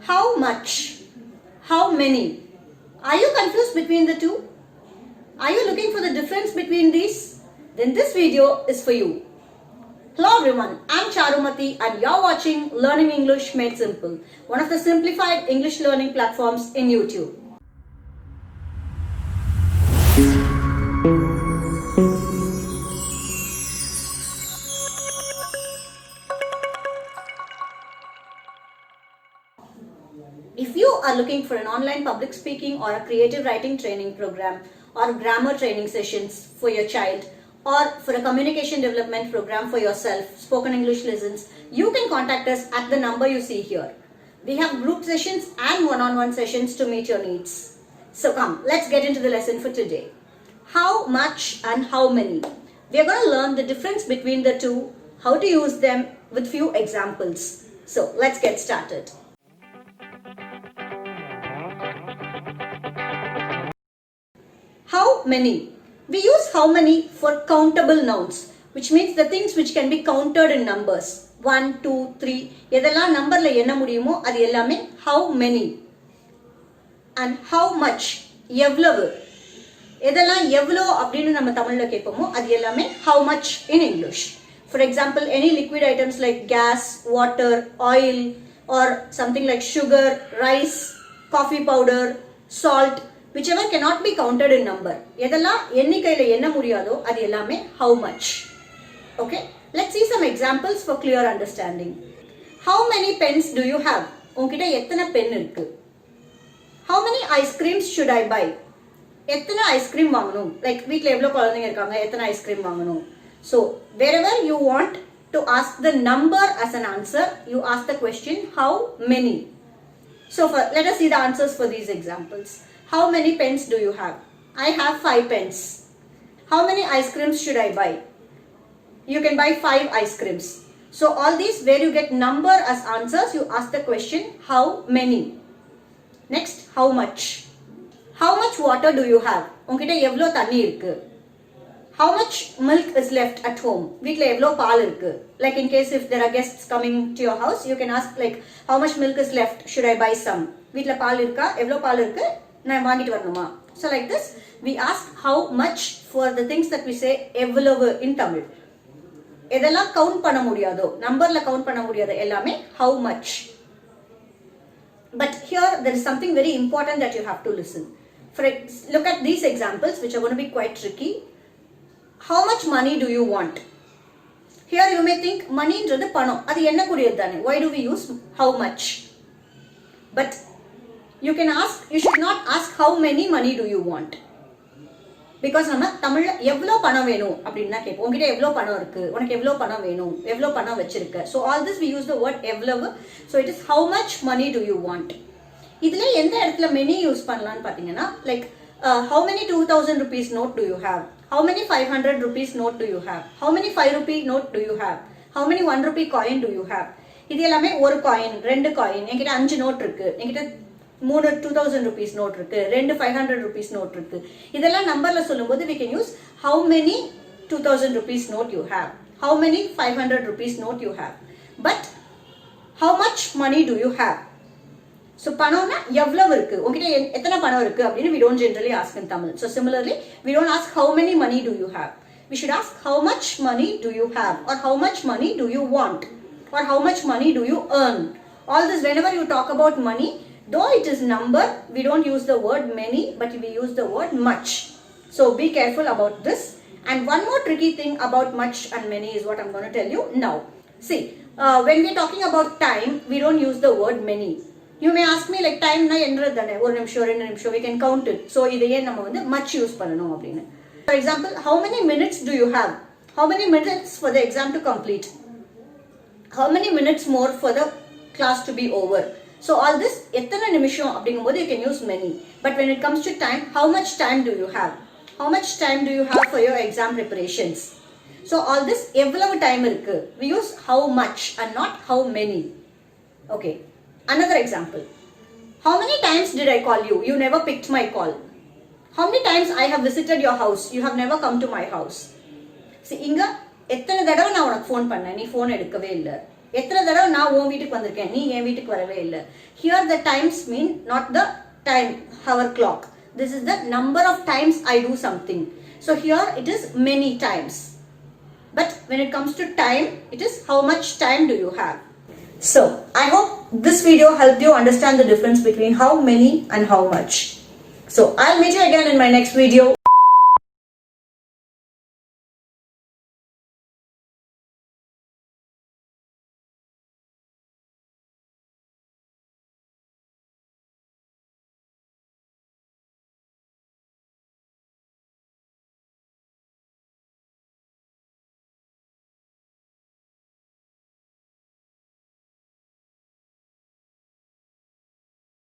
How much? How many? Are you confused between the two? Are you looking for the difference between these? Then this video is for you. Hello everyone, I'm Charumati and you're watching Learning English Made Simple, one of the simplified English learning platforms in YouTube. If you are looking for an online public speaking or a creative writing training program or grammar training sessions for your child or for a communication development program for yourself, spoken English lessons, you can contact us at the number you see here. We have group sessions and one-on-one sessions to meet your needs. So come, let's get into the lesson for today. How much and how many? We are going to learn the difference between the two, how to use them with few examples. So let's get started. How many? We use how many for countable nouns, which means the things which can be counted in numbers. 1, 2, 3. எதெல்லாம் நம்பர்ல என்ன முடியுமோ அது எல்லாமே how many. And how much? எவ்வளவு? எதெல்லாம் எவ்வளோ அப்படின்னு நம்ம தமிழ்ல கேட்போமோ அது எல்லாமே how much in English. For example, any liquid items like gas, water, oil, or something like sugar, rice, coffee powder, salt, whichever cannot be counted in number. எதெல்லாம் எண்ணிக்கையில என்ன முடியாதோ அது எல்லாமே how much. Okay, let's see some examples for clear understanding. How many pens do you have? உன்கிட்ட எத்தனை pen இருக்கு? How many ice creams should I buy? எத்தனை ஐஸ்கிரீம் வாங்கணும்? லைக் வீட்ல எவ்வளவு குழந்தைங்க இருக்காங்க, எத்தனை ஐஸ்கிரீம் வாங்கணும்? So wherever you want to ask the number as an answer, you ask the question how many. So let us see the answers for these examples. How many pens do you have? I have 5 pens. How many ice creams should I buy? You can buy 5 ice creams. So all these where you get number as answers, you ask the question how many. Next, how much? How much water do you have? உன்கிட்ட எவ்வளவு தண்ணி இருக்கு? How much milk is left at home? வீட்ல எவ்வளவு பால் இருக்கு? Like in case if there are guests coming to your house, you can ask like how much milk is left? Should I buy some? வீட்ல பால் இருக்கா? எவ்வளவு பால் இருக்கு? நான் வாங்கிட்டு வரணுமா? So like this, we ask how much for the things that we say எவ்வளவு in Tamil. எதெல்லாம் count பண்ண முடியாதோ, நம்பர்ல கவுண்ட் பண்ண முடியாதோ எல்லாமே how much. But here there is something very important that you have to listen. Look at these examples which are going to be quite tricky. How much money do you want? Here you may think money inradhu panam, adu enna kuriyadhu thane. Why do we use how much? But you should not ask how many money do you want. Because நம்ம தமிழ்ல எவ்வளவு பணம் வேணும் அப்படினு தான் கேட்போம். உன்கிட்ட எவ்வளவு பணம் இருக்கு, உனக்கு எவ்வளவு பணம் வேணும், எவ்வளவு பணம் வச்சிருக்க. So all this we use the word எவ்வளவு. So it is how much money do you want. இதுல எந்த இடத்துல many யூஸ் பண்ணலாம்னு பாத்தீங்கன்னா like how many 2000 rupees note do you have? How many 500 rupees note do you have? How many 5 rupee note do you have? How many 1 rupee coin do you have? இது எல்லாமே ஒரு coin, ரெண்டு coin, என்கிட்ட 5 note இருக்கு, என்கிட்ட 3 2000 rupees note இருக்கு, 2 500 rupees note இருக்கு. இதெல்லாம் நம்பர்ல சொல்லும்போது we can use how many 2000 rupees note you have, how many 500 rupees note you have. But how much money do you have? So பணம்னா எவ்வளவு இருக்கு, உன்கிட்ட எத்தனை பணம் இருக்கு அப்படின்னு we don't generally ask in Tamil. So similarly, we don't ask how many money do you have. We should ask how much money do you have, or how much money do you want, or how much money do you earn. All this whenever you talk about money, though it is number, we don't use the word many, but we use the word much. So be careful about this. And one more tricky thing about much and many is what I'm going to tell you now. See, when we're talking about time, we don't use the word many. You may ask me like time na endradane ஒரு நிமிஷம் ரெண்டு நிமிஷம் we can count it. So இதையே நம்ம வந்து much use பண்ணணும் அப்படினு. For example, how many minutes do you have? How many minutes for the exam to complete? How many minutes more for the class to be over? So all this எத்தனை நிமிஷம் அப்படிங்கும்போது you can use many. But when it comes to time, how much time do you have? How much time do you have for your exam preparations? So all this எவ்வளவு time இருக்கு? We use how much and not how many. Okay. Another example. How many times did I call you? You never picked my call. How many times I have visited your house? You have never come to my house. See, இங்க எத்தனை தடவை நான் உனக்கு phone பண்ணேன், நீ phone எடுக்கவே இல்லை. எத்தனை தடவை நான் உன் வீட்டுக்கு வந்திருக்கேன், நீ என் வீட்டுக்கு வரவே இல்லை. Here the times mean not the time, hour clock. This is the number of times I do something. So here it is many times. But when it comes to time, it is how much time do you have. So I hope this video helped you understand the difference between how many and how much. So I'll meet you again in my next video.